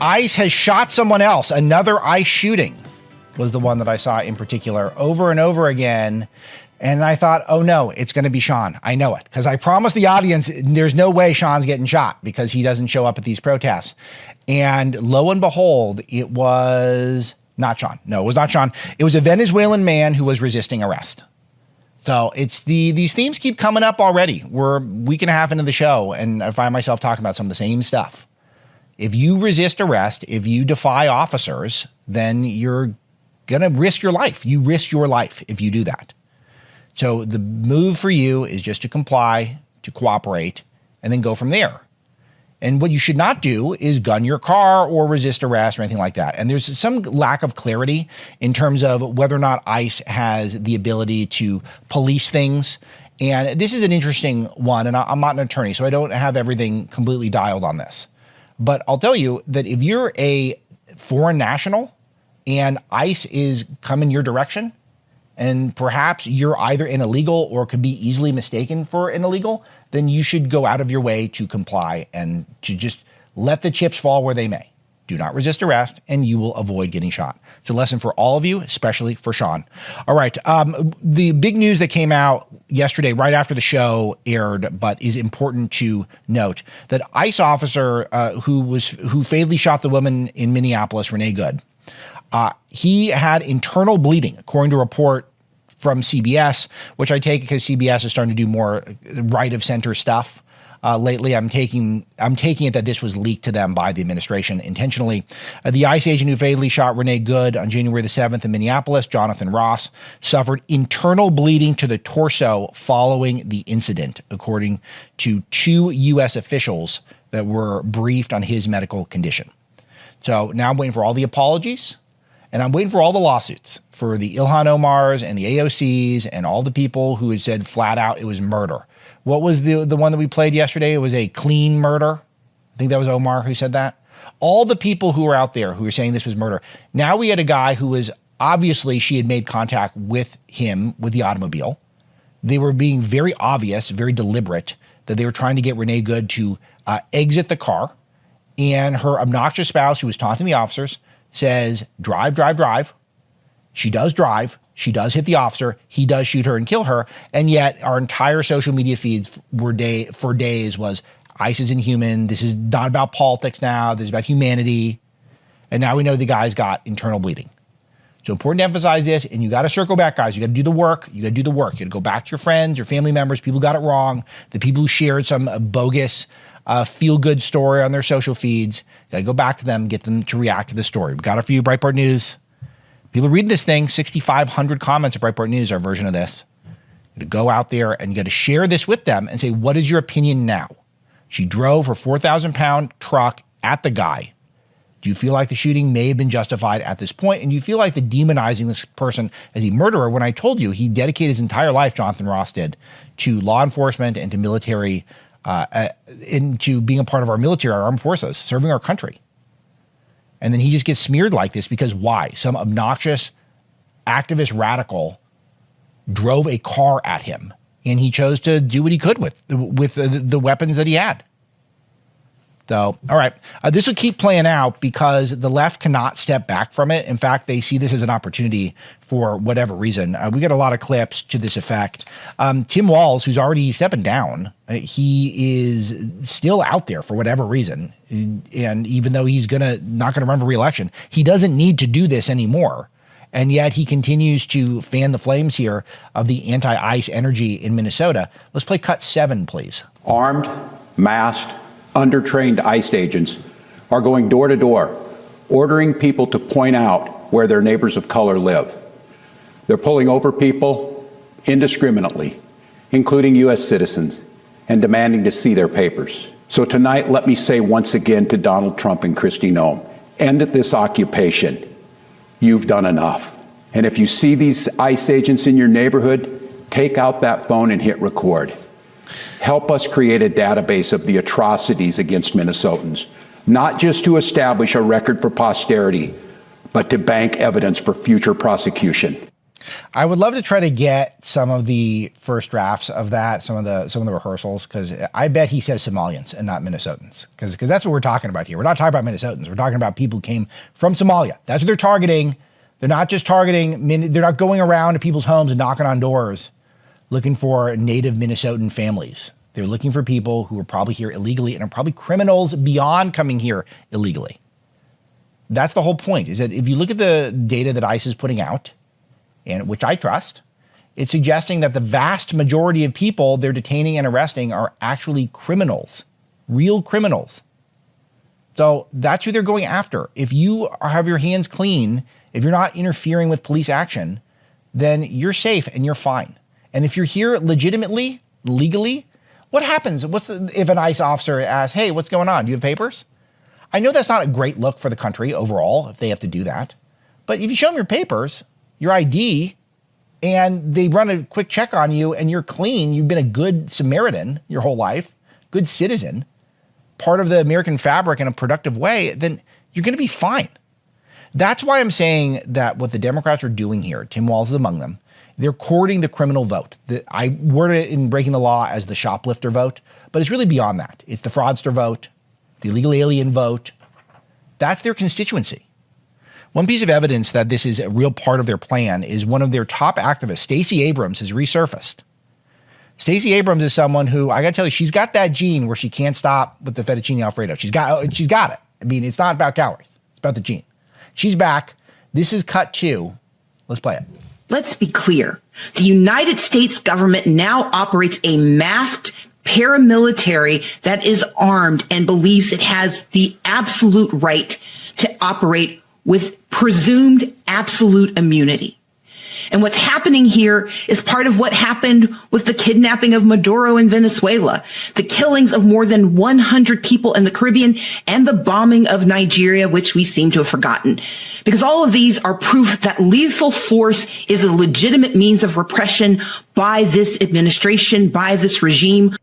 ICE has shot someone else. Another ICE shooting was the one that I saw in particular over and over again. And I thought, oh no, it's going to be Sean. I know it, because I promised the audience there's no way Sean's getting shot because he doesn't show up at these protests. And lo and behold, it was not Sean. No, it was not Sean. It was a Venezuelan man who was resisting arrest. So it's these themes keep coming up already. We're a week and a half into the show, and I find myself talking about some of the same stuff. If you resist arrest, if you defy officers, then you're going to risk your life. You risk your life if you do that. So the move for you is just to comply, to cooperate, and then go from there. And what you should not do is gun your car or resist arrest or anything like that. And there's some lack of clarity in terms of whether or not ICE has the ability to police things. And this is an interesting one, and I'm not an attorney, so I don't have everything completely dialed on this. But I'll tell you that if you're a foreign national and ICE is coming your direction, and perhaps you're either an illegal or could be easily mistaken for an illegal, then you should go out of your way to comply and to just let the chips fall where they may. Do not resist arrest, and you will avoid getting shot. It's a lesson for all of you, especially for Sean. All right. The big news that came out yesterday, right after the show aired, but is important to note, that ICE officer who fatally shot the woman in Minneapolis, Renee Good, he had internal bleeding, according to a report from CBS, which I take because CBS is starting to do more right of center stuff lately. I'm taking it that this was leaked to them by the administration intentionally. The ICE agent who fatally shot Renee Good on January the 7th in Minneapolis, Jonathan Ross, suffered internal bleeding to the torso following the incident, according to 2 U.S. officials that were briefed on his medical condition. So now I'm waiting for all the apologies. And I'm waiting for all the lawsuits for the Ilhan Omars and the AOCs and all the people who had said flat out it was murder. What was the one that we played yesterday? It was a clean murder. I think that was Omar who said that. All the people who were out there who were saying this was murder. Now we had a guy who was obviously, she had made contact with him with the automobile. They were being very obvious, very deliberate that they were trying to get Renee Good to exit the car. And her obnoxious spouse, who was taunting the officers, says, drive, drive, drive. She does drive. She does hit the officer. He does shoot her and kill her. And yet our entire social media feeds for days was ICE is inhuman. This is not about politics now. This is about humanity. And now we know the guy's got internal bleeding. So important to emphasize this. And you got to circle back, guys. You got to do the work. You got to do the work. You got to go back to your friends, your family members, people who got it wrong, the people who shared some bogus feel-good story on their social feeds. Got to go back to them, get them to react to the story. We've got a few Breitbart News. People read this thing, 6,500 comments at Breitbart News, our version of this. You got to go out there and you got to share this with them and say, what is your opinion now? She drove her 4,000-pound truck at the guy. Do you feel like the shooting may have been justified at this point? And you feel like the demonizing this person as a murderer, when I told you he dedicated his entire life, Jonathan Ross did, to law enforcement and to military into being a part of our military, our armed forces, serving our country. And then he just gets smeared like this because why? Some obnoxious activist radical drove a car at him, and he chose to do what he could with the weapons that he had. So, all right, this will keep playing out because the left cannot step back from it. In fact, they see this as an opportunity for whatever reason. We got a lot of clips to this effect. Tim Walz, who's already stepping down, he is still out there for whatever reason. And even though he's not gonna run for re-election, he doesn't need to do this anymore. And yet he continues to fan the flames here of the anti-ICE energy in Minnesota. Let's play cut 7, please. Armed, masked, undertrained ICE agents are going door to door, ordering people to point out where their neighbors of color live. They're pulling over people indiscriminately, including U.S. citizens, and demanding to see their papers. So tonight, let me say once again to Donald Trump and Kristi Noem, end this occupation. You've done enough. And if you see these ICE agents in your neighborhood, take out that phone and hit record. Help us create a database of the atrocities against Minnesotans, not just to establish a record for posterity, but to bank evidence for future prosecution. I would love to try to get some of the first drafts of that, some of the rehearsals, because I bet he says Somalians and not Minnesotans, because that's what we're talking about here. We're not talking about Minnesotans. We're talking about people who came from Somalia. That's what they're targeting. They're not just targeting. They're not going around to people's homes and knocking on doors looking for native Minnesotan families. They're looking for people who are probably here illegally and are probably criminals beyond coming here illegally. That's the whole point, is that if you look at the data that ICE is putting out, and which I trust, it's suggesting that the vast majority of people they're detaining and arresting are actually criminals, real criminals. So that's who they're going after. If you have your hands clean, if you're not interfering with police action, then you're safe and you're fine. And if you're here legitimately, legally, what happens? If an ICE officer asks, hey, what's going on? Do you have papers? I know that's not a great look for the country overall if they have to do that. But if you show them your papers, your ID, and they run a quick check on you and you're clean, you've been a good Samaritan your whole life, good citizen, part of the American fabric in a productive way, then you're going to be fine. That's why I'm saying that what the Democrats are doing here, Tim Walz is among them, they're courting the criminal vote. I worded it in Breaking the Law as the shoplifter vote, but it's really beyond that. It's the fraudster vote, the illegal alien vote. That's their constituency. One piece of evidence that this is a real part of their plan is one of their top activists, Stacey Abrams, has resurfaced. Stacey Abrams is someone who, I got to tell you, she's got that gene where she can't stop with the fettuccine Alfredo. She's got it. I mean, it's not about calories. It's about the gene. She's back. This is cut 2. Let's play it. Let's be clear. The United States government now operates a masked paramilitary that is armed and believes it has the absolute right to operate with presumed absolute immunity. And what's happening here is part of what happened with the kidnapping of Maduro in Venezuela, the killings of more than 100 people in the Caribbean, and the bombing of Nigeria, which we seem to have forgotten. Because all of these are proof that lethal force is a legitimate means of repression by this administration, by this regime.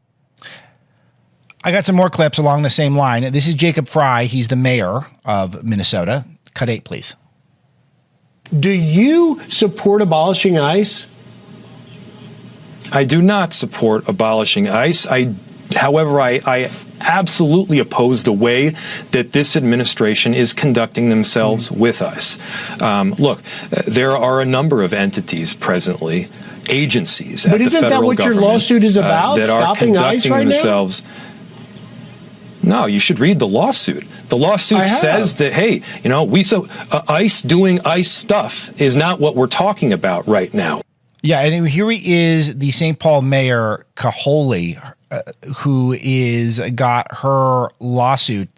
I got some more clips along the same line. This is Jacob Frey. He's the mayor of Minnesota. Cut 8, please. Do you support abolishing ICE? I do not support abolishing ICE. However, I absolutely oppose the way that this administration is conducting themselves with us. Look, there are a number of entities presently, agencies at the federal government. But isn't that what your lawsuit is about, that are stopping ICE right themselves now? No, you should read the lawsuit. The lawsuit says that, hey, ICE doing ICE stuff is not what we're talking about right now. Yeah, and here he is, the St. Paul mayor, Kaholi, who is got her lawsuit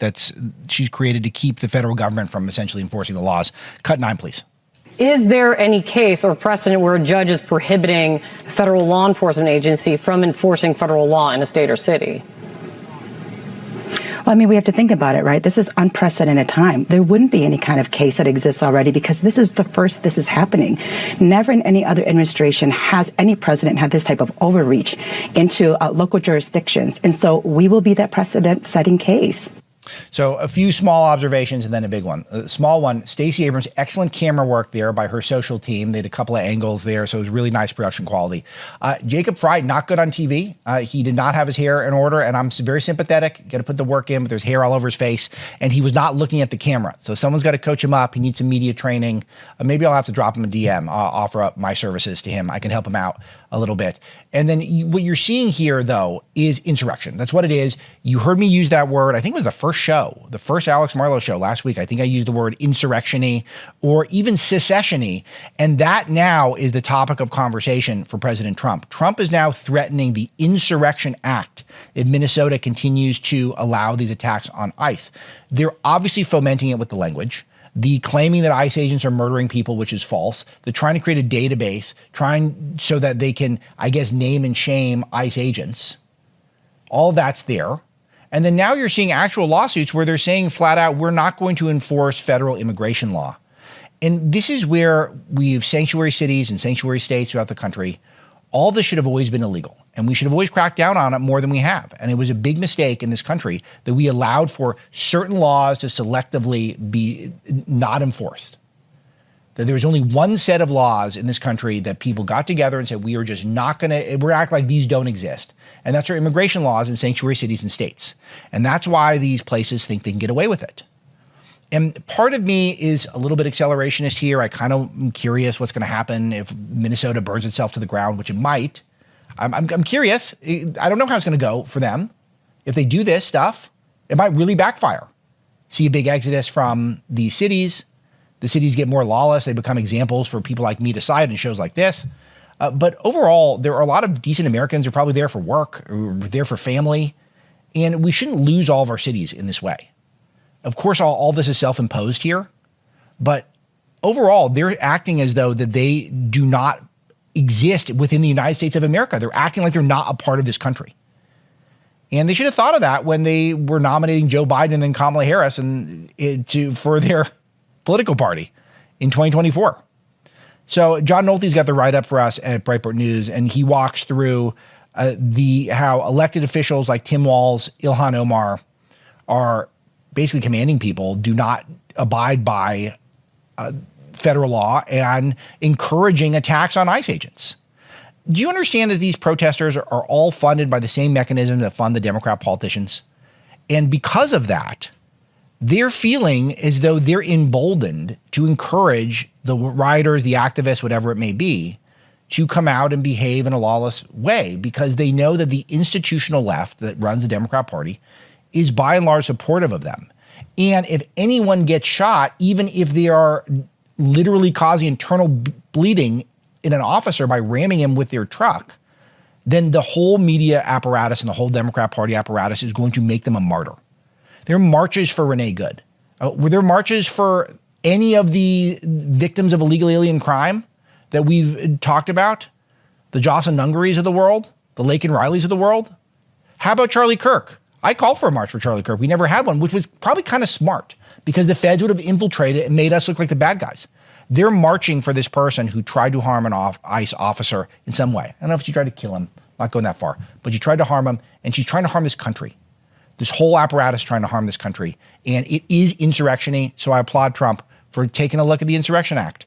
she's created to keep the federal government from essentially enforcing the laws. Cut 9, please. Is there any case or precedent where a judge is prohibiting a federal law enforcement agency from enforcing federal law in a state or city? Well, I mean, we have to think about it, right? This is unprecedented time. There wouldn't be any kind of case that exists already because this is the first this is happening. Never in any other administration has any president had this type of overreach into local jurisdictions. And so we will be that precedent-setting case. So a few small observations and then a big one. A small one, Stacey Abrams, excellent camera work there by her social team. They had a couple of angles there, so it was really nice production quality. Jacob Frey, not good on TV. He did not have his hair in order, and I'm very sympathetic. Got to put the work in, but there's hair all over his face, and he was not looking at the camera. So someone's got to coach him up. He needs some media training. Maybe I'll have to drop him a DM, offer up my services to him. I can help him out a little bit. And then what you're seeing here, though, is insurrection. That's what it is. You heard me use that word. I think it was the first show, the first Alex Marlow show last week. I think I used the word insurrection-y or even secession-y. And that now is the topic of conversation for President Trump. Trump is now threatening the Insurrection Act if Minnesota continues to allow these attacks on ICE. They're obviously fomenting it with the language. The claiming that ICE agents are murdering people, which is false. They're trying to create a database, trying so that they can, I guess, name and shame ICE agents. All that's there. And then now you're seeing actual lawsuits where they're saying flat out, we're not going to enforce federal immigration law. And this is where we have sanctuary cities and sanctuary states throughout the country. All this should have always been illegal. And we should have always cracked down on it more than we have. And it was a big mistake in this country that we allowed for certain laws to selectively be not enforced. that there was only one set of laws in this country that people got together and said, we are just not going to, we're act like these don't exist. And that's our immigration laws in sanctuary cities and states. And that's why these places think they can get away with it. And part of me is a little bit accelerationist here. I kind of am curious what's going to happen if Minnesota burns itself to the ground, which it might. I'm curious. I don't know how it's going to go for them. If they do this stuff, it might really backfire. See a big exodus from these cities. The cities get more lawless. They become examples for people like me to cite in shows like this. But overall, there are a lot of decent Americans who are probably there for work or there for family. And we shouldn't lose all of our cities in this way. Of course, all this is self-imposed here. But overall, they're acting as though that they do not exist within the United States of America. They're acting like they're not a part of this country. And they should have thought of that when they were nominating Joe Biden and then Kamala Harris for their political party in 2024. So John Nolte's got the write-up for us at Breitbart News, and he walks through how elected officials like Tim Walz, Ilhan Omar are basically commanding people do not abide by federal law and encouraging attacks on ICE agents. Do you understand that these protesters are all funded by the same mechanism that fund the Democrat politicians? And because of that, they're feeling as though they're emboldened to encourage the rioters, the activists, whatever it may be, to come out and behave in a lawless way because they know that the institutional left that runs the Democrat Party is by and large supportive of them. And if anyone gets shot, even if they are literally causing internal bleeding in an officer by ramming him with their truck, then the whole media apparatus and the whole Democrat Party apparatus is going to make them a martyr. There are marches for Renee Good. Were there marches for any of the victims of illegal alien crime that we've talked about? The Jocelyn Nungaries of the world? The Laken Rileys of the world? How about Charlie Kirk? I called for a march for Charlie Kirk. We never had one, which was probably kind of smart because the feds would have infiltrated and made us look like the bad guys. They're marching for this person who tried to harm an ICE officer in some way. I don't know if she tried to kill him. I'm not going that far. But she tried to harm him, and she's trying to harm this country. This whole apparatus trying to harm this country. And it is insurrection-y, so I applaud Trump for taking a look at the Insurrection Act.